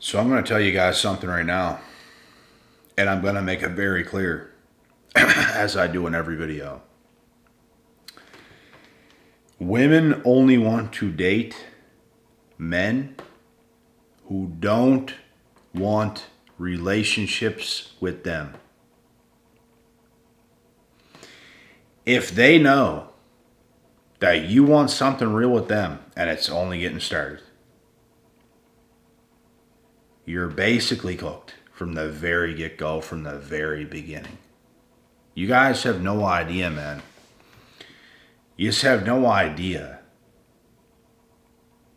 So I'm going to tell you guys something right now, and I'm going to make it very clear, as I do in every video. Women only want to date men who don't want relationships with them. If they know that you want something real with them and it's only getting started, you're basically cooked from the very get-go, from the very beginning. You guys have no idea, man. You just have no idea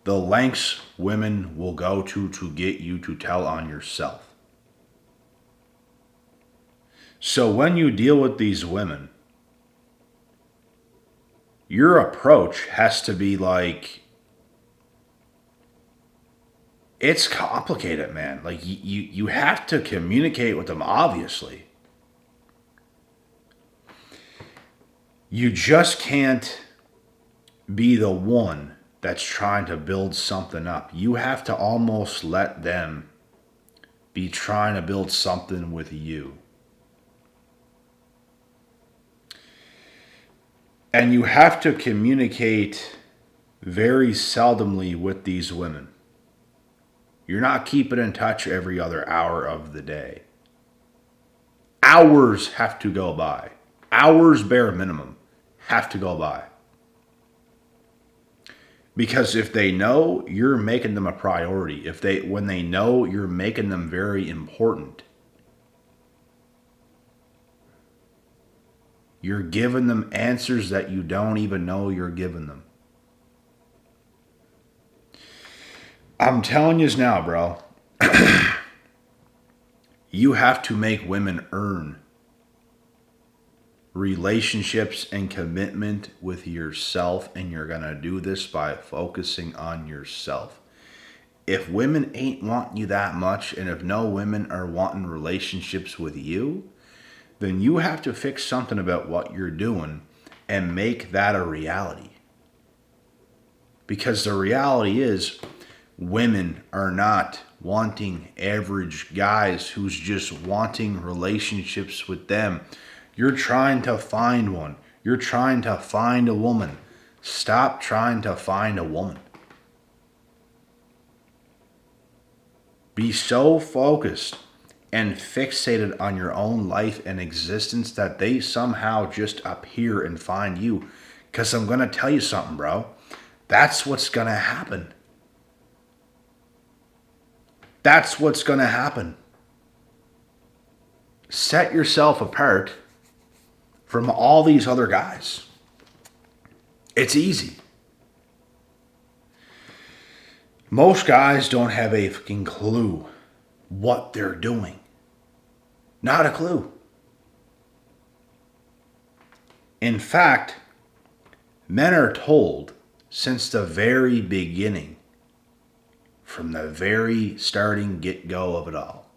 the lengths women will go to get you to tell on yourself. So when you deal with these women, your approach has to be like, it's complicated, man. Like you have to communicate with them, obviously. You just can't be the one that's trying to build something up. You have to almost let them be trying to build something with you. And you have to communicate very seldomly with these women. You're not keeping in touch every other hour of the day. Hours have to go by. Hours bare minimum have to go by. Because if they know you're making them a priority, when they know you're making them very important, you're giving them answers that you don't even know you're giving them. I'm telling you now, bro. You have to make women earn relationships and commitment with yourself, and you're going to do this by focusing on yourself. If women ain't wanting you that much, and if no women are wanting relationships with you, then you have to fix something about what you're doing and make that a reality. Because the reality is, women are not wanting average guys who's just wanting relationships with them. You're trying to find one. You're trying to find a woman. Stop trying to find a woman. Be so focused and fixated on your own life and existence that they somehow just appear and find you. Because I'm going to tell you something, bro. That's what's going to happen. That's what's going to happen. Set yourself apart from all these other guys. It's easy. Most guys don't have a fucking clue what they're doing. Not a clue. In fact, men are told since the very beginning, from the very starting get-go of it all,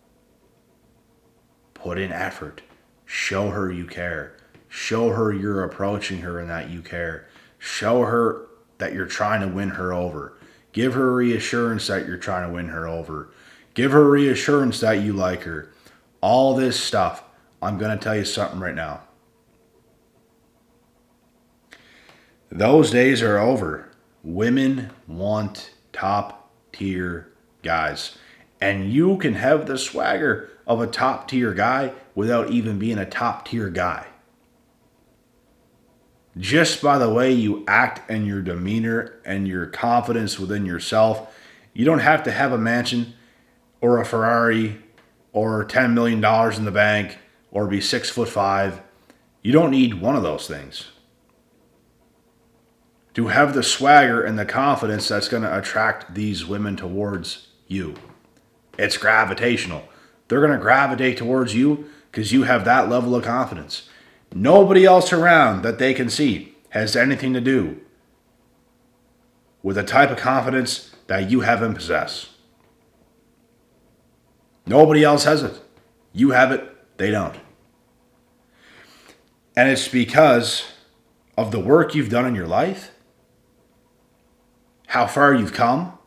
put in effort. Show her you care. Show her you're approaching her and that you care. Show her that you're trying to win her over. Give her reassurance that you're trying to win her over. Give her reassurance that you like her. All this stuff. I'm going to tell you something right now. Those days are over. Women want top tier guys. And you can have the swagger of a top tier guy without even being a top tier guy. Just by the way you act and your demeanor and your confidence within yourself. You don't have to have a mansion or a Ferrari or $10 million in the bank or be 6'5". You don't need one of those things to have the swagger and the confidence that's going to attract these women towards you. It's gravitational. They're going to gravitate towards you because you have that level of confidence. Nobody else around that they can see has anything to do with the type of confidence that you have and possess. Nobody else has it. You have it, they don't. And it's because of the work you've done in your life, how far you've come,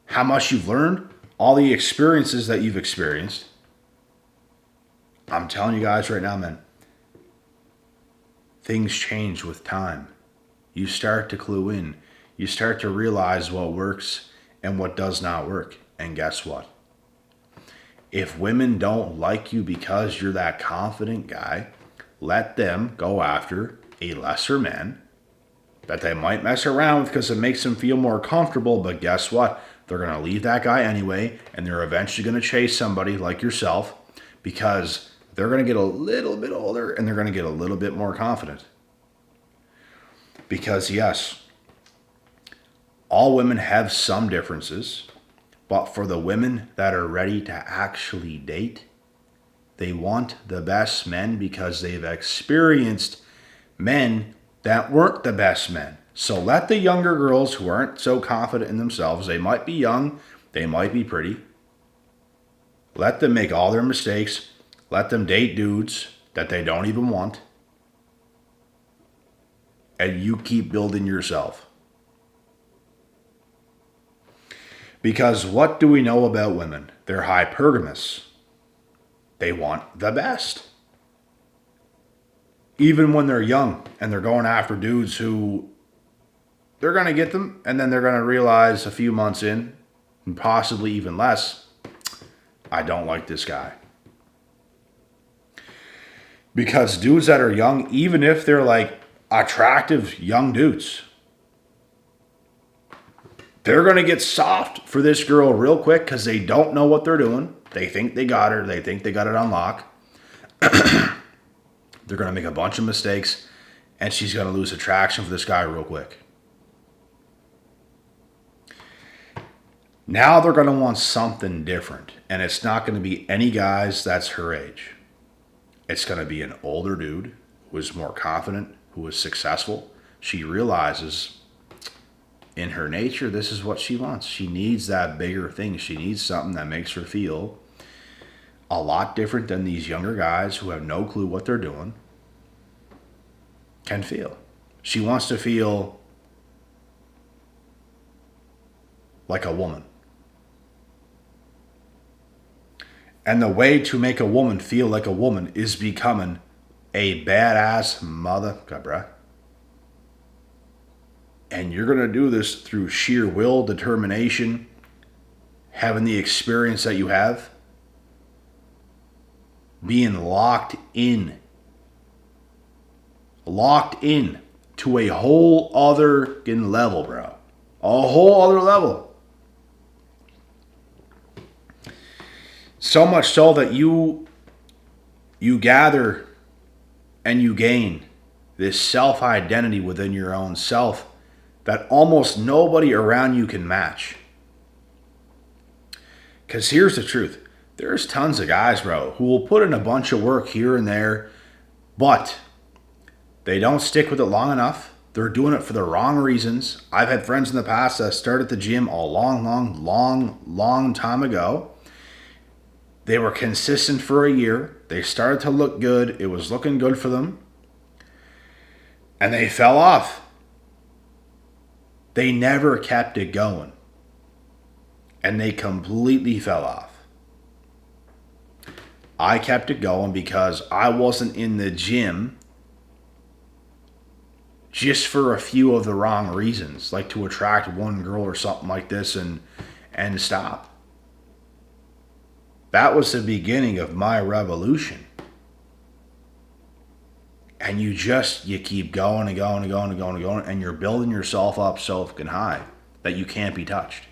how much you've learned, all the experiences that you've experienced, I'm telling you guys right now, man, things change with time. You start to clue in. You start to realize what works and what does not work. And guess what? If women don't like you because you're that confident guy, let them go after a lesser man that they might mess around with because it makes them feel more comfortable. But guess what? They're going to leave that guy anyway, and they're eventually going to chase somebody like yourself because they're going to get a little bit older and they're going to get a little bit more confident. Because yes, all women have some differences, but for the women that are ready to actually date, they want the best men because they've experienced men that weren't the best men. So let the younger girls who aren't so confident in themselves, they might be young, they might be pretty, let them make all their mistakes. Let them date dudes that they don't even want. And you keep building yourself. Because what do we know about women? They're hypergamous. They want the best. Even when they're young and they're going after dudes who they're going to get them, and then they're going to realize a few months in, and possibly even less, I don't like this guy. Because dudes that are young, even if they're like attractive young dudes, they're going to get soft for this girl real quick because they don't know what they're doing. They think they got her. They think they got it on lock. They're going to make a bunch of mistakes, and she's going to lose attraction for this guy real quick. Now they're going to want something different, and it's not going to be any guys that's her age. It's going to be an older dude who is more confident, who is successful. She realizes in her nature, this is what she wants. She needs that bigger thing. She needs something that makes her feel a lot different than these younger guys who have no clue what they're doing can feel. She wants to feel like a woman. And the way to make a woman feel like a woman is becoming a badass mother, cabra. And you're going to do this through sheer will, determination, having the experience that you have, being locked in to a whole other level, bro. A whole other level. So much so that you gather and you gain this self-identity within your own self that almost nobody around you can match. Because here's the truth. There's tons of guys, bro, who will put in a bunch of work here and there, but they don't stick with it long enough. They're doing it for the wrong reasons. I've had friends in the past that started the gym a long time ago. They were consistent for a year. They started to look good. It was looking good for them. And they fell off. They never kept it going. And they completely fell off. I kept it going because I wasn't in the gym just for a few of the wrong reasons, like to attract one girl or something like this and stop. That was the beginning of my revolution. And you keep going and going and going and going and going, and you're building yourself up so fucking high that you can't be touched.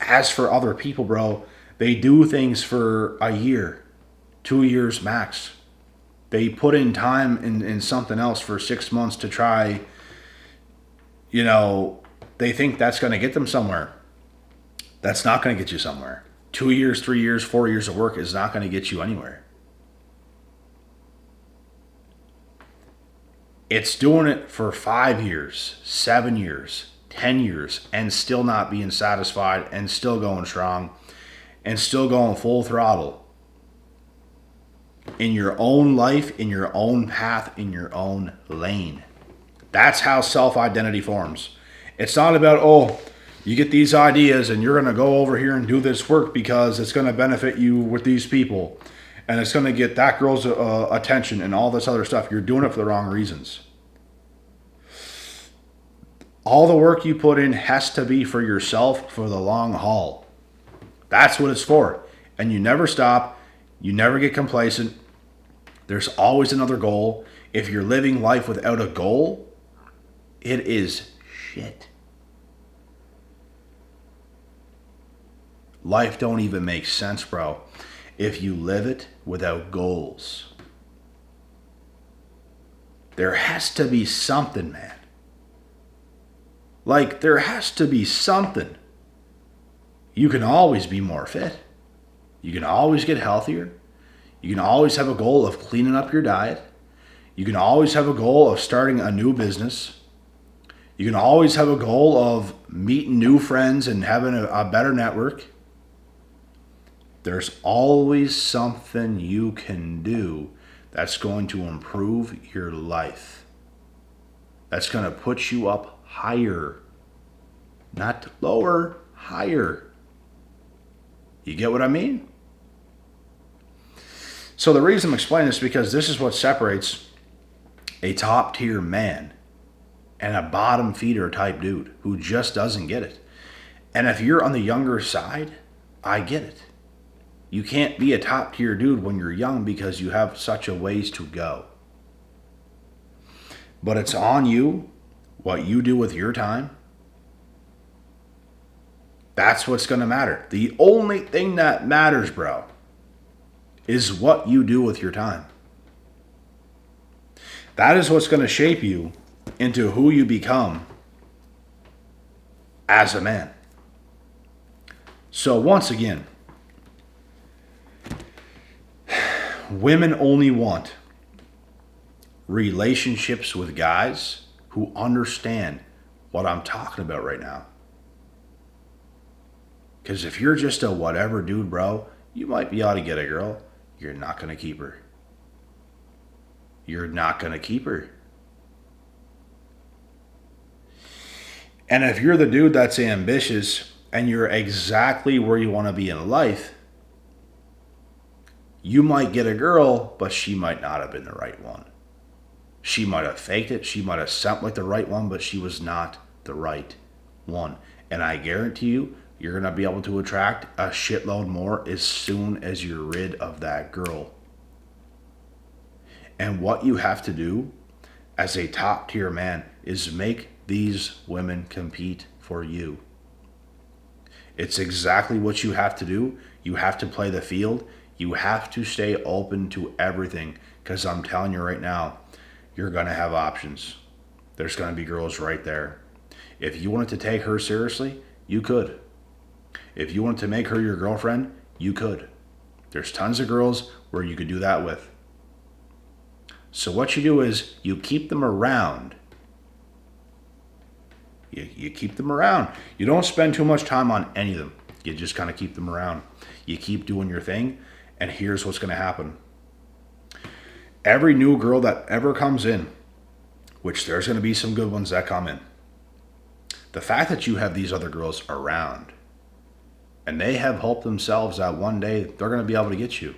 As for other people, bro, they do things for a year, 2 years max. They put in time in something else for 6 months to try, they think that's going to get them somewhere. That's not going to get you somewhere. 2 years, 3 years, 4 years of work is not going to get you anywhere. It's doing it for 5 years, 7 years, 10 years, and still not being satisfied, and still going strong, and still going full throttle. In your own life, in your own path, in your own lane. That's how self-identity forms. It's not about, You get these ideas and you're going to go over here and do this work because it's going to benefit you with these people. And it's going to get that girl's attention and all this other stuff. You're doing it for the wrong reasons. All the work you put in has to be for yourself for the long haul. That's what it's for. And you never stop. You never get complacent. There's always another goal. If you're living life without a goal, it is shit. Life don't even make sense, bro, if you live it without goals. There has to be something, man. Like, there has to be something. You can always be more fit. You can always get healthier. You can always have a goal of cleaning up your diet. You can always have a goal of starting a new business. You can always have a goal of meeting new friends and having a better network. There's always something you can do that's going to improve your life. That's going to put you up higher. Not lower, higher. You get what I mean? So the reason I'm explaining this is because this is what separates a top tier man and a bottom feeder type dude who just doesn't get it. And if you're on the younger side, I get it. You can't be a top tier dude when you're young because you have such a ways to go. But it's on you, what you do with your time. That's what's going to matter. The only thing that matters, bro, is what you do with your time. That is what's going to shape you into who you become as a man. So once again, women only want relationships with guys who understand what I'm talking about right now. Because if you're just a whatever dude, bro, you might be able to get a girl. You're not going to keep her. You're not going to keep her. And if you're the dude that's ambitious and you're exactly where you want to be in life, you might get a girl, but she might not have been the right one. She might have faked it. She might have sounded like the right one, but she was not the right one. And I guarantee you, you're going to be able to attract a shitload more as soon as you're rid of that girl. And what you have to do as a top tier man is make these women compete for you. It's exactly what you have to do. You have to play the field. You have to stay open to everything. Because I'm telling you right now, you're going to have options. There's going to be girls right there. If you wanted to take her seriously, you could. If you wanted to make her your girlfriend, you could. There's tons of girls where you could do that with. So what you do is you keep them around. You keep them around. You don't spend too much time on any of them. You just kind of keep them around. You keep doing your thing, and here's what's going to happen. Every new girl that ever comes in, which there's going to be some good ones that come in, the fact that you have these other girls around, and they have hope themselves that one day they're going to be able to get you.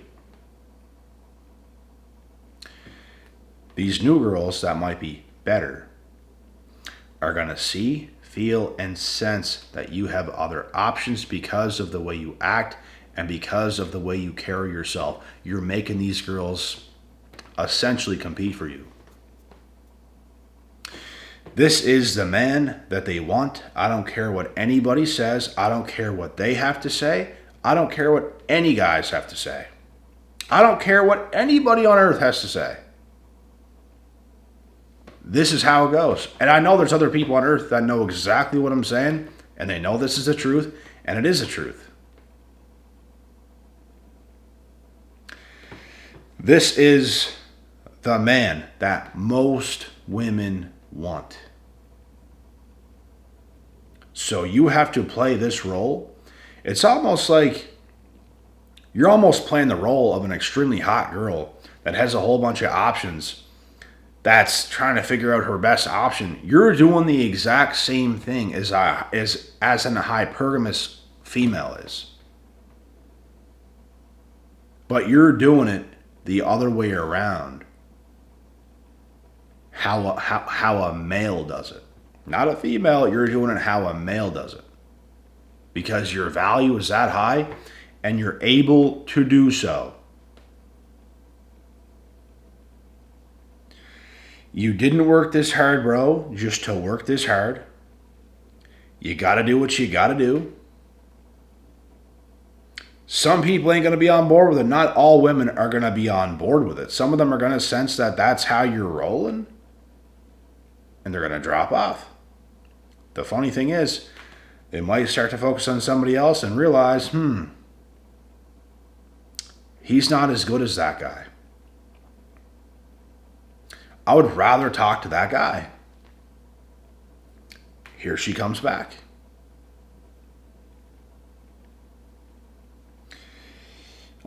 These new girls that might be better are going to see, feel, and sense that you have other options because of the way you act and because of the way you carry yourself. You're making these girls essentially compete for you. This is the man that they want. I don't care what anybody says. I don't care what they have to say. I don't care what any guys have to say. I don't care what anybody on earth has to say. This is how it goes. And I know there's other people on earth that know exactly what I'm saying, and they know this is the truth, and it is the truth. This is the man that most women want. So you have to play this role. It's almost like you're almost playing the role of an extremely hot girl that has a whole bunch of options that's trying to figure out her best option. You're doing the exact same thing as an hypergamous female is. But you're doing it the other way around. How a male does it. Not a female, you're doing it how a male does it. Because your value is that high and you're able to do so. You didn't work this hard, bro, just to work this hard. You got to do what you got to do. Some people ain't going to be on board with it. Not all women are going to be on board with it. Some of them are going to sense that that's how you're rolling, and they're going to drop off. The funny thing is, they might start to focus on somebody else and realize, he's not as good as that guy. I would rather talk to that guy. Here she comes back.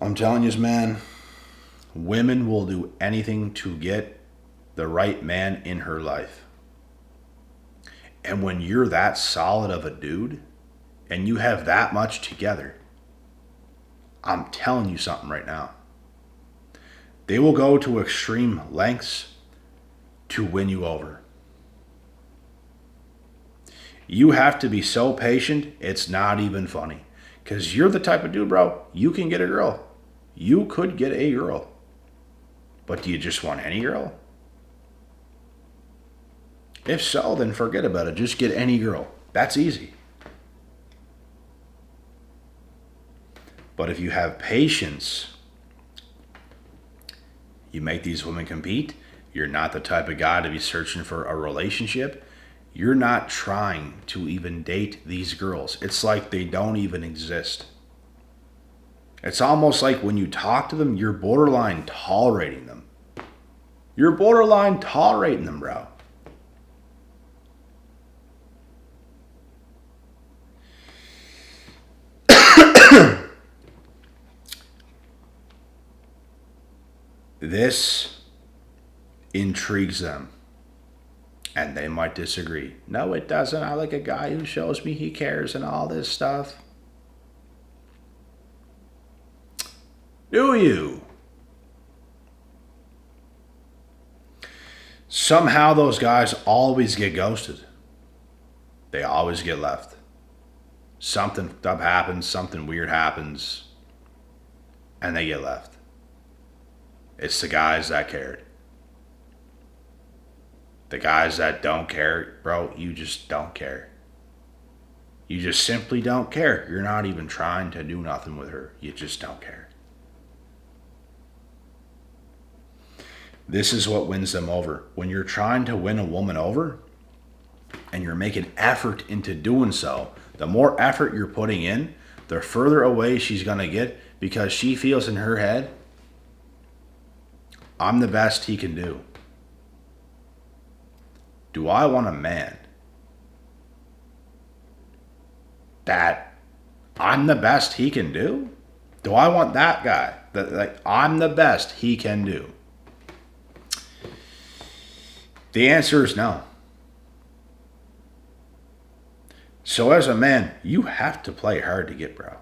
I'm telling you, man, women will do anything to get the right man in her life. And when you're that solid of a dude and you have that much together, I'm telling you something right now. They will go to extreme lengths to win you over. You have to be so patient, it's not even funny. Because you're the type of dude, bro, you can get a girl. You could get a girl. But do you just want any girl? If so, then forget about it. Just get any girl. That's easy. But if you have patience, you make these women compete. You're not the type of guy to be searching for a relationship. You're not trying to even date these girls. It's like they don't even exist. It's almost like when you talk to them, you're borderline tolerating them. You're borderline tolerating them, bro. This intrigues them. And they might disagree. No, it doesn't. I like a guy who shows me he cares and all this stuff. Do you? Somehow those guys always get ghosted. They always get left. Something up happens, something weird happens, and they get left. It's the guys that cared. The guys that don't care, bro, you just don't care. You just simply don't care. You're not even trying to do nothing with her. You just don't care. This is what wins them over. When you're trying to win a woman over and you're making effort into doing so, the more effort you're putting in, the further away she's going to get because she feels in her head, I'm the best he can do. Do I want a man that I'm the best he can do? Do I want that guy that like I'm the best he can do? The answer is no. So as a man, you have to play hard to get, bro.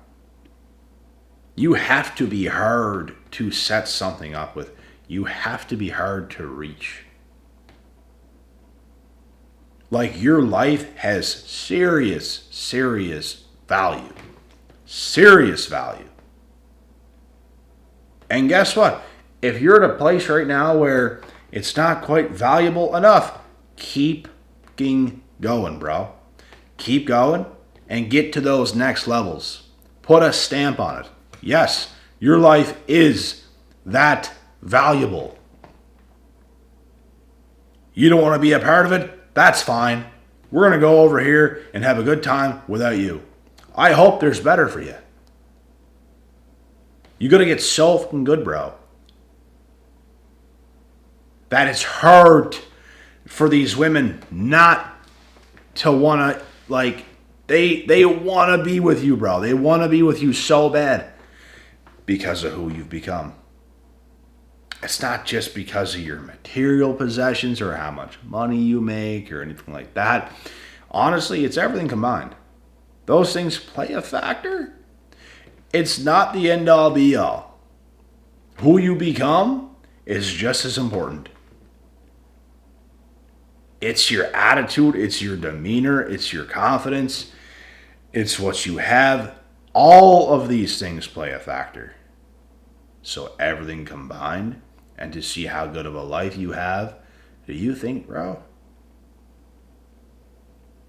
You have to be hard to set something up with. You have to be hard to reach. Like your life has serious value. Serious value. And guess what? If you're at a place right now where it's not quite valuable enough, keep going, bro. Keep going and get to those next levels. Put a stamp on it. Yes, your life is that valuable. You don't want to be a part of it? That's fine. We're going to go over here and have a good time without you. I hope there's better for you. You got to get so fucking good, bro. That it's hard for these women not to want to, like, they want to be with you, bro. They want to be with you so bad because of who you've become. It's not just because of your material possessions or how much money you make or anything like that. Honestly, it's everything combined. Those things play a factor. It's not the end all be all. Who you become is just as important. It's your attitude, it's your demeanor, it's your confidence, it's what you have. All of these things play a factor. So everything combined, and to see how good of a life you have, do you think, bro,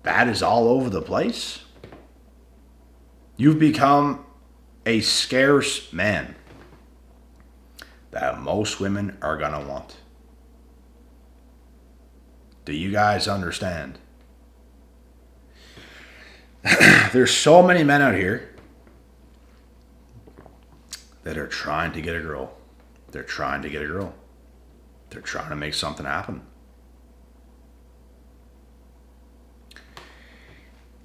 that is all over the place? You've become a scarce man that most women are going to want. Do you guys understand? There's so many men out here that are trying to get a girl. They're trying to get a girl. They're trying to make something happen.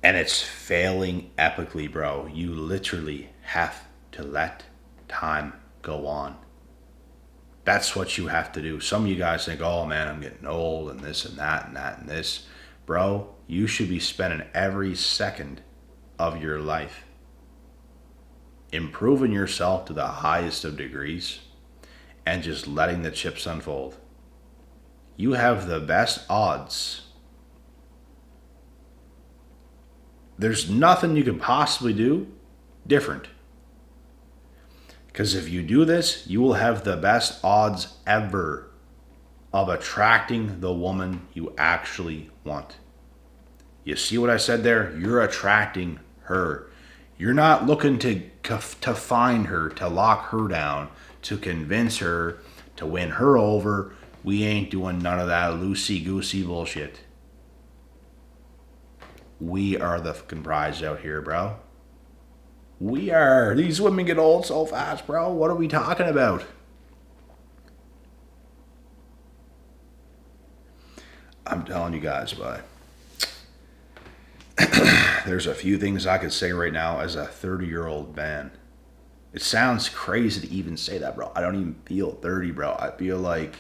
And it's failing epically, bro. You literally have to let time go on. That's what you have to do. Some of you guys think, oh man, I'm getting old and this and that and that and this. Bro, you should be spending every second of your life improving yourself to the highest of degrees and just letting the chips unfold. You have the best odds. There's nothing you could possibly do different. Because if you do this, you will have the best odds ever of attracting the woman you actually want. You see what I said there? You're attracting her. You're not looking to find her, to lock her down, to convince her, to win her over. We ain't doing none of that loosey-goosey bullshit. We are the fucking prize out here, bro. We are. These women get old so fast, bro. What are we talking about? I'm telling you guys, bud. There's a few things I could say right now as a 30-year-old man. It sounds crazy to even say that, bro. I don't even feel 30, bro. I feel like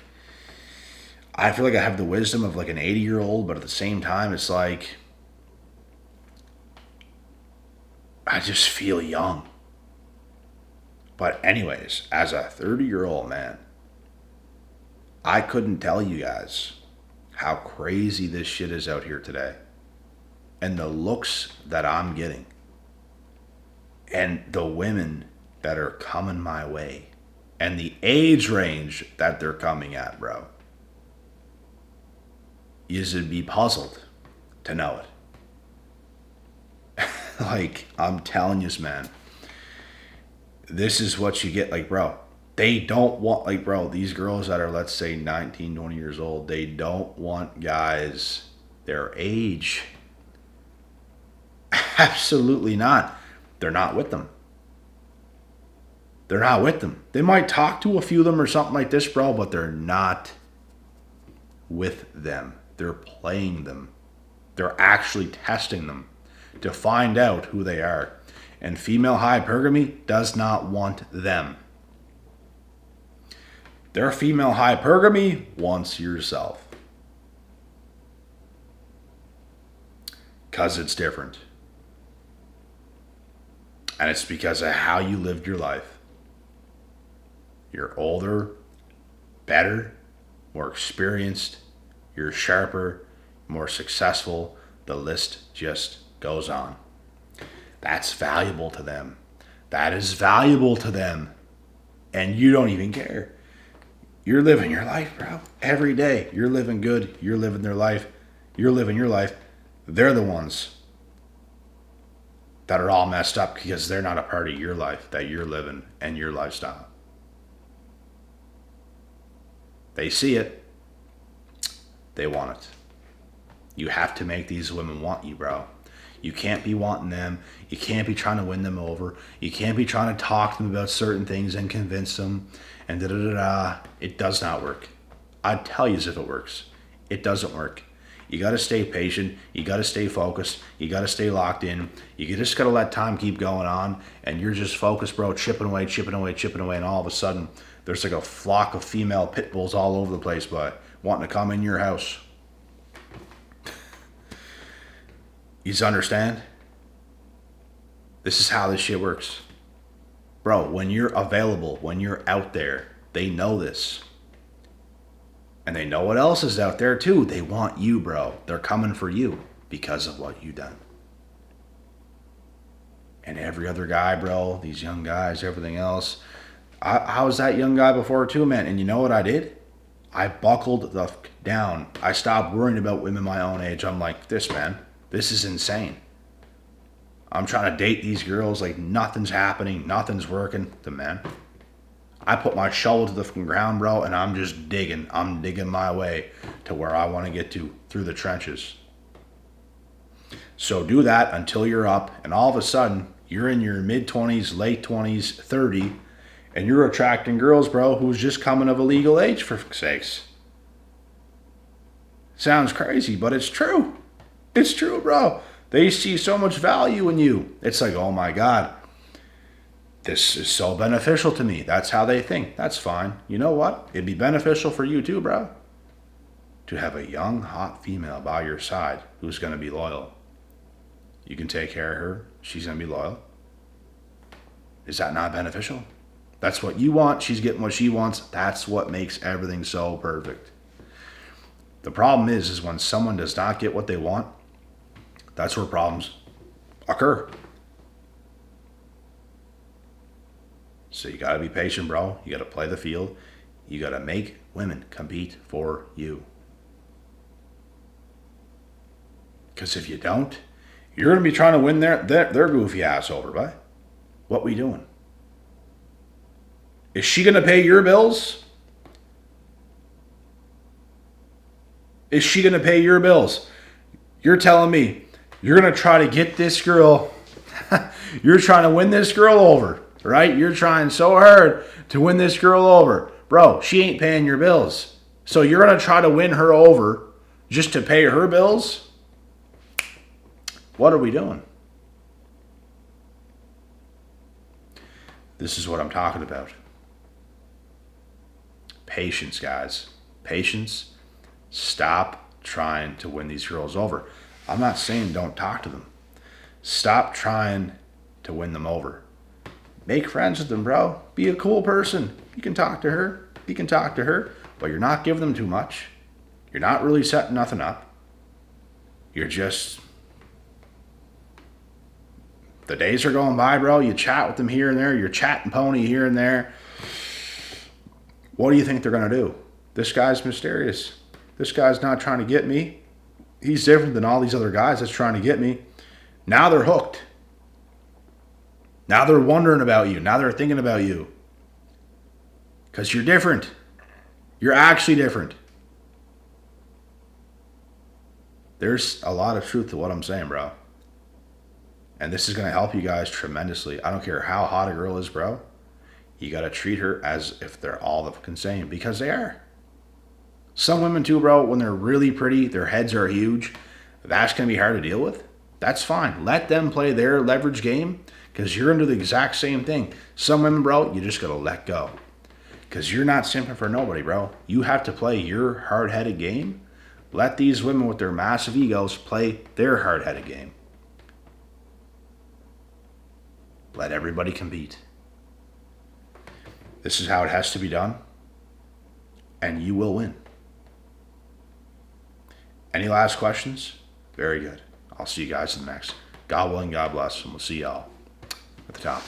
I have the wisdom of like an 80-year-old, but at the same time, it's like I just feel young. But anyways, as a 30-year-old man, I couldn't tell you guys how crazy this shit is out here today. And the looks that I'm getting. And the women that are coming my way. And the age range that they're coming at, bro. You should be puzzled to know it. Like, I'm telling you, man. This is what you get. Like, bro, they don't want, like, bro, these girls that are, let's say, 19, 20 years old, they don't want guys their age. Absolutely not. They're not with them. They're not with them. They might talk to a few of them or something like this, bro, but they're not with them. They're playing them. They're actually testing them to find out who they are. And female hypergamy does not want them. Their female hypergamy wants yourself. Because it's different. And it's because of how you lived your life. You're older, better, more experienced, you're sharper, more successful. The list just goes on. That's valuable to them. That is valuable to them. And you don't even care. You're living your life, bro. Every day. You're living good. You're living their life. You're living your life. They're the ones that are all messed up because they're not a part of your life that you're living and your lifestyle. They see it. They want it. You have to make these women want you, bro. You can't be wanting them. You can't be trying to win them over. You can't be trying to talk to them about certain things and convince them and da-da-da-da. It does not work. I'd tell you as if it works. It doesn't work. You got to stay patient. You got to stay focused. You got to stay locked in. You just got to let time keep going on. And you're just focused, bro, chipping away. And all of a sudden, There's like a flock of female pit bulls all over the place, but wanting to come in your house. You just understand? This is how this shit works. Bro, when you're available, when you're out there, they know this. And they know what else is out there too. They want you, bro. They're coming for you because of what you done. And every other guy, bro, these young guys, everything else. I was that young guy before too, man. And you know what I did? I buckled the down. I stopped worrying about women my own age. I'm like, this, man, this is insane. I'm trying to date these girls like nothing's happening, nothing's working. The man. I put my shovel to the ground, bro, and I'm just digging. I'm digging my way to where I want to get to through the trenches. So do that until you're up, and all of a sudden, you're in your mid-20s, late 20s, 30, and you're attracting girls, bro, who's just coming of a legal age, for sakes. Sounds crazy, but it's true. It's true, bro. They see so much value in you. It's like, oh my God, this is so beneficial to me. That's how they think. That's fine. You know what? It'd be beneficial for you too, bro, to have a young, hot female by your side who's going to be loyal. You can take care of her. She's going to be loyal. Is that not beneficial? That's what you want. She's getting what she wants. That's what makes everything so perfect. The problem is when someone does not get what they want, that's where problems occur. So you got to be patient, bro. You got to play the field. You got to make women compete for you. Because if you don't, you're going to be trying to win their goofy ass over, right? What we doing? Is she going to pay your bills? Is she going to pay your bills? You're telling me you're going to try to get this girl, you're trying to win this girl over, right? You're trying so hard to win this girl over. Bro, she ain't paying your bills. So you're going to try to win her over just to pay her bills? What are we doing? This is what I'm talking about. Patience, guys. Patience. Stop trying to win these girls over. I'm not saying don't talk to them. Stop trying to win them over. Make friends with them, bro. Be a cool person. You can talk to her. You can talk to her. But you're not giving them too much. You're not really setting nothing up. You're just... The days are going by, bro. You chat with them here and there. You're chatting pony here and there. What do you think they're going to do? This guy's mysterious. This guy's not trying to get me. He's different than all these other guys that's trying to get me. Now they're hooked. Now they're wondering about you. Now they're thinking about you. Because you're different. You're actually different. There's a lot of truth to what I'm saying, bro. And this is going to help you guys tremendously. I don't care how hot a girl is, bro. You got to treat her as if they're all the fucking same. Because they are. Some women too, bro, when they're really pretty, their heads are huge. That's going to be hard to deal with. That's fine. Let them play their leverage game. Because you're going to do the exact same thing. Some women, bro, you just got to let go. Because you're not simping for nobody, bro. You have to play your hard-headed game. Let these women with their massive egos play their hard-headed game. Let everybody compete. This is how it has to be done. And you will win. Any last questions? Very good. I'll see you guys in the next. God willing, God bless. And we'll see y'all at the top.